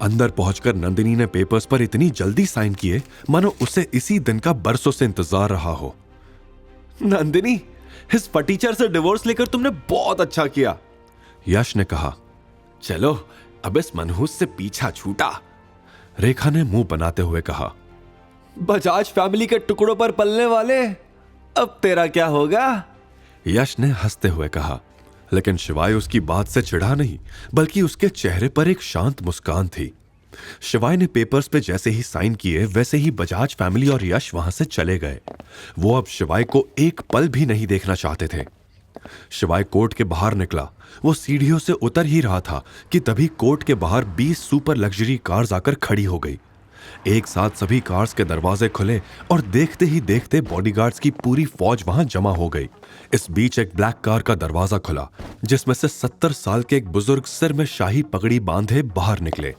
अंदर पहुंचकर नंदिनी ने पेपर्स पर इतनी जल्दी साइन किए मानो उसे इसी दिन का बरसों से इंतजार रहा हो। नंदिनी, इस फटीचर से डिवोर्स लेकर तुमने बहुत अच्छा किया, यश ने कहा। चलो अब इस मनहूस से पीछा छूटा, रेखा ने मुंह बनाते हुए कहा। बजाज फैमिली के टुकड़ों पर पलने वाले, अब तेरा क्या होगा, यश ने हंसते हुए कहा। लेकिन शिवाय उसकी बात से चिढ़ा नहीं, बल्कि उसके चेहरे पर एक शांत मुस्कान थी। शिवाय ने पेपर्स पे जैसे ही साइन किए वैसे ही बजाज फैमिली और यश वहां से चले गए। वो अब शिवाय को एक पल भी नहीं देखना चाहते थे। शिवाय कोर्ट के बाहर निकला। वो सीढ़ियों से उतर ही रहा था कि तभी कोर्ट के बाहर 20 सुपर लग्जरी कार्स आकर खड़ी हो गई। एक साथ सभी कार्स के दरवाजे खुले और देखते ही देखते बॉडीगार्ड्स की पूरी फौज वहां जमा हो गई। इस बीच एक ब्लैक कार का दरवाजा खुला, जिसमें से 70 साल के एक बुजुर्ग सिर में शाही पगड़ी बांधे बाहर निकले।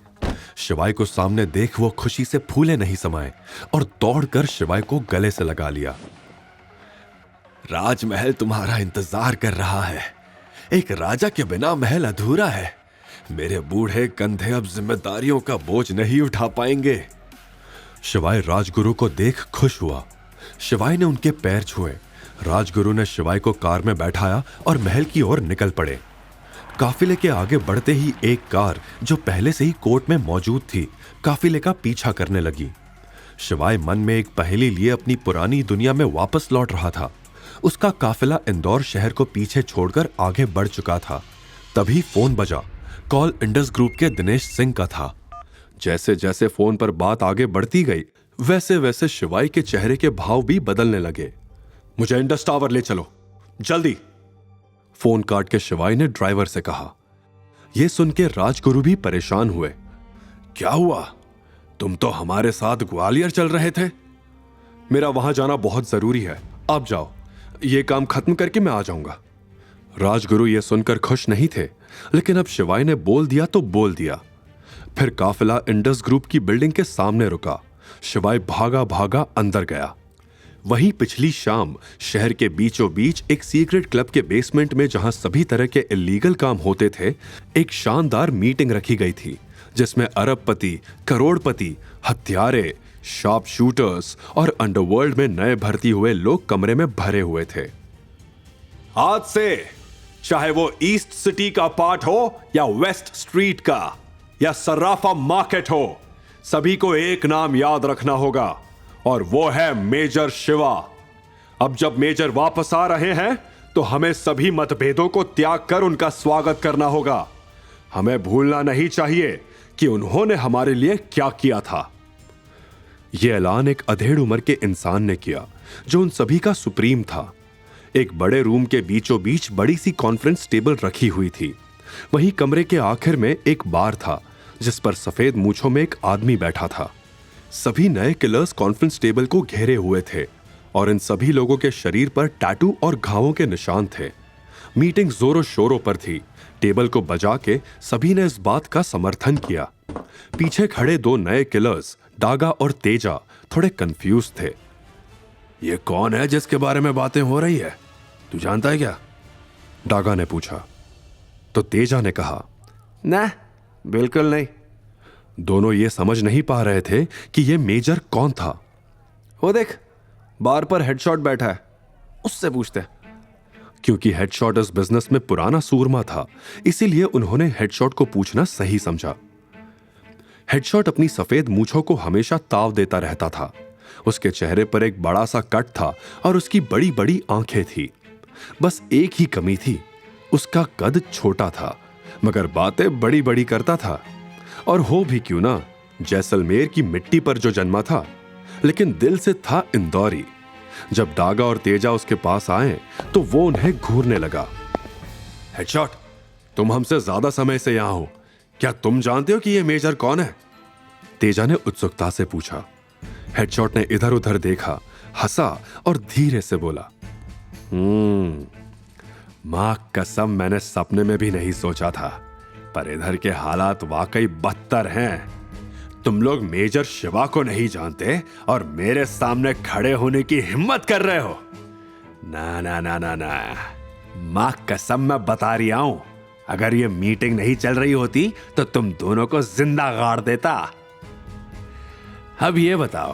शिवाय को सामने देख वो खुशी से फूले नहीं समाये और दौड़कर शिवाय को गले से लगा लिया। राजमहल तुम्हारा इंतजार कर रहा है। एक राजा के बिना महल अधूरा है। मेरे बूढ़े कंधे अब जिम्मेदारियों का बोझ नहीं उठा पाएंगे। शिवाय राजगुरु को देख खुश हुआ। शिवाय ने उनके पैर छुए। राजगुरु ने शिवाय को कार में बैठाया और महल की ओर निकल पड़े। काफिले के आगे बढ़ते ही एक कार जो पहले से ही कोर्ट में मौजूद थी, काफिले का पीछा करने लगी। शिवाय मन में एक पहेली लिए अपनी पुरानी दुनिया में वापस लौट रहा था। उसका काफिला इंदौर शहर को पीछे छोड़कर आगे बढ़ चुका था। तभी फोन बजा। कॉल इंडस ग्रुप के दिनेश सिंह का था। जैसे जैसे फोन पर बात आगे बढ़ती गई, वैसे वैसे शिवाय के चेहरे के भाव भी बदलने लगे। मुझे इंडस टावर ले चलो, जल्दी, फोन काट के शिवाय ने ड्राइवर से कहा। यह सुन के राजगुरु भी परेशान हुए। क्या हुआ? तुम तो हमारे साथ ग्वालियर चल रहे थे। मेरा वहां जाना बहुत जरूरी है, आप जाओ, यह काम खत्म करके मैं आ जाऊंगा। राजगुरु यह सुनकर खुश नहीं थे, लेकिन अब शिवाय ने बोल दिया तो बोल दिया। फिर काफिला इंडस ग्रुप की बिल्डिंग के सामने रुका। शिवाय भागा भागा अंदर गया। वहीं पिछली शाम शहर के बीचों बीच एक सीक्रेट क्लब के बेसमेंट में, जहां सभी तरह के इलीगल काम होते थे, एक शानदार मीटिंग रखी गई थी, जिसमें अरबपति, करोड़पति, हत्यारे, शार्प शूटर्स और अंडरवर्ल्ड में नए भर्ती हुए लोग कमरे में भरे हुए थे। आज से चाहे वो ईस्ट सिटी का पार्ट हो या वेस्ट स्ट्रीट का या सर्राफा मार्केट हो, सभी को एक नाम याद रखना होगा, और वो है मेजर शिवा। अब जब मेजर वापस आ रहे हैं तो हमें सभी मतभेदों को त्याग कर उनका स्वागत करना होगा। हमें भूलना नहीं चाहिए कि उन्होंने हमारे लिए क्या किया था। यह ऐलान एक अधेड़ उम्र के इंसान ने किया, जो उन सभी का सुप्रीम था। एक बड़े रूम के बीचों बीच बड़ी सी कॉन्फ्रेंस टेबल रखी हुई थी। वहीं कमरे के आखिर में एक बार था, जिस पर सफेद मूंछों में एक आदमी बैठा था। सभी नए किलर्स कॉन्फ्रेंस टेबल को घेरे हुए थे और इन सभी लोगों के शरीर पर टैटू और घावों के निशान थे। मीटिंग जोरों शोरों पर थी। टेबल को बजा के सभी ने इस बात का समर्थन किया। पीछे खड़े दो नए किलर्स, डागा और तेजा, थोड़े कंफ्यूज थे। ये कौन है जिसके बारे में बातें हो रही है? तू जानता है क्या? डागा ने पूछा। तो तेजा ने कहा, ना, बिल्कुल नहीं। दोनों ये समझ नहीं पा रहे थे कि ये मेजर कौन था। वो देख, बार पर हेडशॉट बैठा है, उससे पूछते। क्योंकि हेडशॉट इस बिजनेस में पुराना सूरमा था, इसीलिए उन्होंने हेडशॉट को पूछना सही समझा। हेडशॉट अपनी सफेद मूंछों को हमेशा ताव देता रहता था। उसके चेहरे पर एक बड़ा सा कट था और उसकी बड़ी बड़ी आंखें थी। बस एक ही कमी थी, उसका कद छोटा था, मगर बातें बड़ी बड़ी करता था। और हो भी क्यों ना, जैसलमेर की मिट्टी पर जो जन्मा था, लेकिन दिल से था इंदौरी। जब डागा और तेजा उसके पास आए तो वो उन्हें घूरने लगा। हेडशॉट, तुम हमसे ज्यादा समय से यहां हो, क्या तुम जानते हो कि ये मेजर कौन है? तेजा ने उत्सुकता से पूछा। हेडशॉट ने इधर उधर देखा, हंसा और धीरे से बोला, मां कसम, मैंने सपने में भी नहीं सोचा था, पर इधर के हालात वाकई बदतर हैं। तुम लोग मेजर शिवा को नहीं जानते और मेरे सामने खड़े होने की हिम्मत कर रहे हो? ना ना ना ना ना, मां कसम, मैं बता रही हूं, अगर ये मीटिंग नहीं चल रही होती तो तुम दोनों को जिंदा गाड़ देता। अब ये बताओ,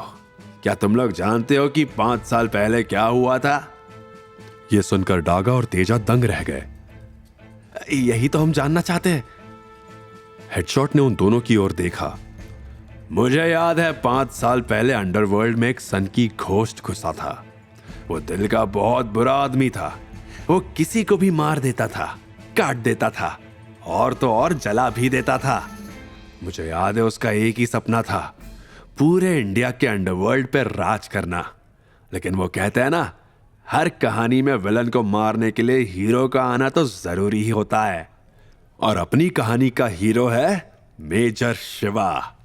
क्या तुम लोग जानते हो कि 5 साल पहले क्या हुआ था? ये सुनकर डागा और तेजा दंग रह गए। यही तो हम जानना चाहते हैं। हेडशॉट ने उन दोनों की ओर देखा। मुझे याद है 5 साल पहले अंडरवर्ल्ड में एक सन की घोस्ट घुसा था। वो दिल का बहुत बुरा आदमी था। वो किसी को भी मार देता था, काट देता था और तो और जला भी देता था। मुझे याद है उसका एक ही सपना था, पूरे इंडिया के अंडरवर्ल्ड पे राज करना। लेकिन वो कहते हैं ना, हर कहानी में विलन को मारने के लिए हीरो का आना तो जरूरी ही होता है। और अपनी कहानी का हीरो है मेजर शिवा।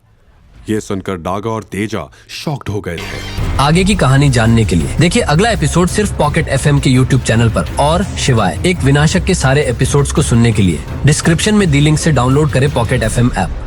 ये सुनकर डागा और तेजा शॉक्ड हो गए थे। आगे की कहानी जानने के लिए देखिए अगला एपिसोड सिर्फ पॉकेट एफएम के यूट्यूब चैनल पर। और शिवाय एक विनाशक के सारे एपिसोड्स को सुनने के लिए डिस्क्रिप्शन में दी लिंक से डाउनलोड करें पॉकेट एफएम ऐप।